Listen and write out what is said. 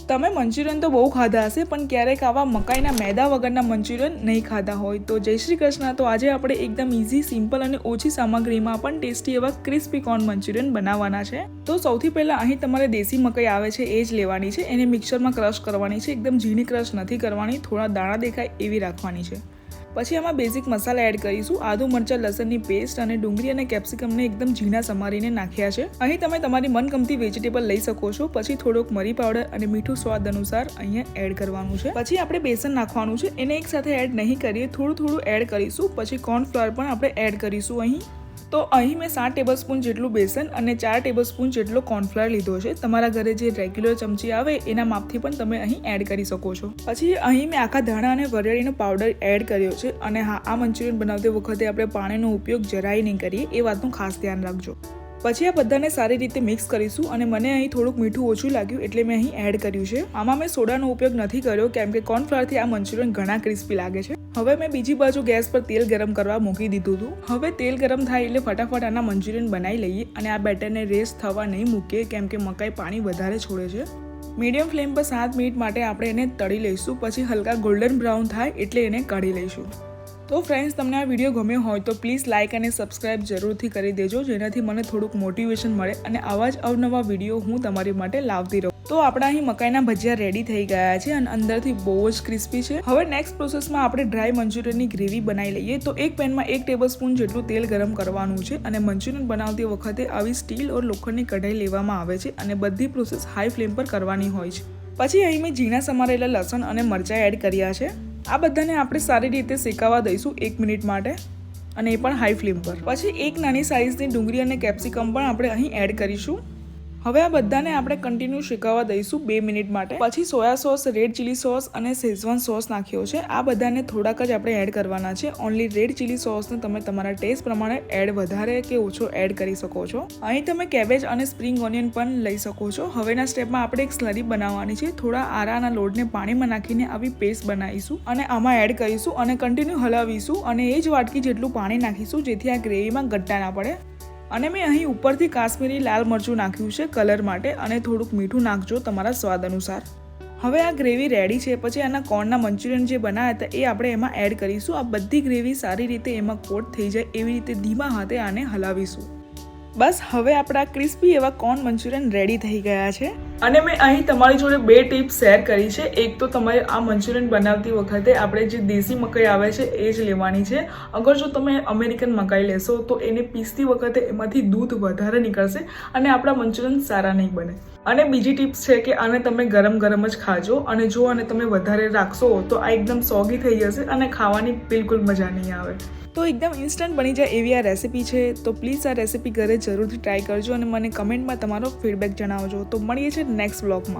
તમે મંચુરિયન તો બહુ ખાધા હશે, પણ ક્યારેક આવા મકાઈના મેદા વગરના મંચુરિયન નહીં ખાધા હોય તો જય શ્રી કૃષ્ણ. તો આજે આપણે એકદમ ઇઝી, સિમ્પલ અને ઓછી સામગ્રીમાં પણ ટેસ્ટી એવા ક્રિસ્પી કોર્ન મંચુરિયન બનાવવાના છે. તો સૌથી પહેલાં અહીં તમારે દેશી મકાઈ આવે છે એ જ લેવાની છે. એને મિક્સરમાં ક્રશ કરવાની છે. એકદમ ઝીણી ક્રશ નથી કરવાની, થોડા દાણા દેખાય એવી રાખવાની છે. પછી આમાં બેઝિક મસાલા એડ કરીશું. આદુ, મરચાં, લસણની પેસ્ટ અને ડુંગળી અને કેપ્સિકમને એકદમ ઝીણા સમારીને નાખ્યા છે. અહીં તમે તમારી મનગમતી વેજીટેબલ લઈ શકો છો. પછી થોડોક મરી પાવડર અને મીઠું સ્વાદ અનુસાર અહીંયા એડ કરવાનું છે. પછી આપણે બેસન નાખવાનું છે. એને એક સાથે એડ નહીં કરીએ, થોડું એડ કરીશું. પછી કોર્નફ્લાવર પણ આપણે એડ કરીશું અહીં. તો અહીં મેં 7 ટેબલસ્પૂન જેટલું બેસન અને 4 ટેબલસ્પૂન જેટલો કોર્નફ્લાવર લીધો છે. તમારા ઘરે જે રેગ્યુલર ચમચી આવે એના માપથી પણ તમે અહીં એડ કરી શકો છો. પછી અહીં મેં આખા ધાણા અને વરિયાળીનો પાવડર એડ કર્યો છે. અને હા, આ મંચુરિયન બનાવતી વખતે આપણે પાણીનો ઉપયોગ જરાય નહીં કરીએ, એ વાતનું ખાસ ધ્યાન રાખજો. પછી આ બધાને સારી રીતે મિક્સ કરીશું. અને મને અહીં થોડુંક મીઠું ઓછું લાગ્યું એટલે મેં અહીં એડ કર્યું છે. આમાં મેં સોડાનો ઉપયોગ નથી કર્યો કેમ કે કોર્નફ્લાવરથી આ મંચુરિયન ઘણા ક્રિસ્પી લાગે છે. હવે મેં બીજી બાજુ ગેસ પર તેલ ગરમ કરવા મૂકી દીધું હતું. હવે તેલ ગરમ થાય એટલે ફટાફટ આના મંચુરિયન બનાવી લઈએ. અને આ બેટરને રેસ્ટ થવા નહીં મૂકીએ કેમ કે મકાઈ પાણી વધારે છોડે છે. મીડિયમ ફ્લેમ પર 7 મિનિટ માટે આપણે એને તળી લઈશું. પછી હલકા ગોલ્ડન બ્રાઉન થાય એટલે એને કાઢી લઈશું. તો ફ્રેન્ડ્સ, તમને આ વિડીયો ગમ્યો હોય તો પ્લીઝ લાઇક અને સબસ્ક્રાઇબ જરૂરથી કરી દેજો, જેનાથી મને થોડુંક મોટિવેશન મળે અને આવા જ અવનવા વિડીયો હું તમારી માટે લાવતી રહું. તો આપણા અહીં મકાઈના ભજીયા રેડી થઈ ગયા છે અને અંદરથી બહુ જ ક્રિસ્પી છે. હવે નેક્સ્ટ પ્રોસેસમાં આપણે ડ્રાય મંચુરિયનની ગ્રેવી બનાવી લઈએ. તો એક પેનમાં 1 ટેબલસ્પૂન જેટલું તેલ ગરમ કરવાનું છે. અને મંચુરિયન બનાવતી વખતે આવી સ્ટીલ ઓર લોખંડની કઢાઈ લેવામાં આવે છે અને બધી પ્રોસેસ હાઈ ફ્લેમ પર કરવાની હોય છે. પછી અહીં મેં ઝીણા સમારેલા લસણ અને મરચાં એડ કર્યા છે. આ બધાને આપણે સારી રીતે શેકાવા દઈશું 1 મિનિટ માટે, અને એ પણ હાઈ ફ્લેમ પર. પછી એક નાની સાઇઝની ડુંગળી અને કેપ્સિકમ પણ આપણે અહીં એડ કરીશું. હવે આ બધાને આપણે કન્ટિન્યુ શેકાવા દઈશું 2 મિનિટ માટે. પછી soya sauce, red chilli sauce અને શેઝવાન સોસ નાખ્યો છે. આ બધાને થોડાક જ આપણે એડ કરવાના છે. ઓનલી રેડ ચીલી સોસને તમે તમારા ટેસ્ટ પ્રમાણે એડ વધારે કે ઓછો એડ કરી શકો છો. અહીં તમે કેબેજ અને સ્પ્રિંગ ઓનિયન પણ લઈ શકો છો. હવેના સ્ટેપમાં આપણે એક સ્લરી બનાવવાની છે. થોડા આરાના લોટને પાણીમાં નાખીને આવી પેસ્ટ બનાવીશું અને આમાં એડ કરીશું અને કન્ટિન્યુ હલાવીશું. અને એ જ વાટકી જેટલું પાણી નાખીશું જેથી આ ગ્રેવીમાં ગટ્ટા ના પડે. અને મેં અહીં ઉપરથી કાશ્મીરી લાલ મરચું નાખ્યું છે કલર માટે, અને થોડુંક મીઠું નાખજો તમારા સ્વાદ અનુસાર. હવે આ ગ્રેવી રેડી છે. પછી આના કોર્નના મંચુરિયન જે બનાવ્યા હતા એ આપણે એમાં એડ કરીશું. આ બધી ગ્રેવી સારી રીતે એમાં કોટ થઈ જાય એવી રીતે ધીમા હાથે આને હલાવીશું. બસ, હવે આપણા ક્રિસ્પી એવા કોર્ન મંચુરિયન રેડી થઈ ગયા છે. અને મેં અહીં તમારી જોડે 2 ટિપ્સ શેર કરી છે. એક તો તમારે આ મંચુરિયન બનાવતી વખતે આપણે જે દેશી મકાઈ આવે છે એ જ લેવાની છે. અગર જો તમે અમેરિકન મકાઈ લેશો તો એને પીસતી વખતે એમાંથી દૂધ વધારે નીકળશે અને આપણા મંચુરિયન સારા નહીં બને. અને બીજી ટિપ્સ છે કે આને તમે ગરમ જ ખાજો. અને જો આને તમે વધારે રાખશો તો આ એકદમ સોગી થઈ જશે અને ખાવાની બિલકુલ મજા નહીં આવે. તો એકદમ ઇન્સ્ટન્ટ બની જાય એવી આ રેસીપી છે. તો પ્લીઝ આ રેસીપી ઘરે જરૂરથી ટ્રાય કરજો અને મને કમેન્ટમાં તમારો ફીડબેક જણાવજો. તો મળીએ છીએ નેક્સ્ટ વ્લોગમાં.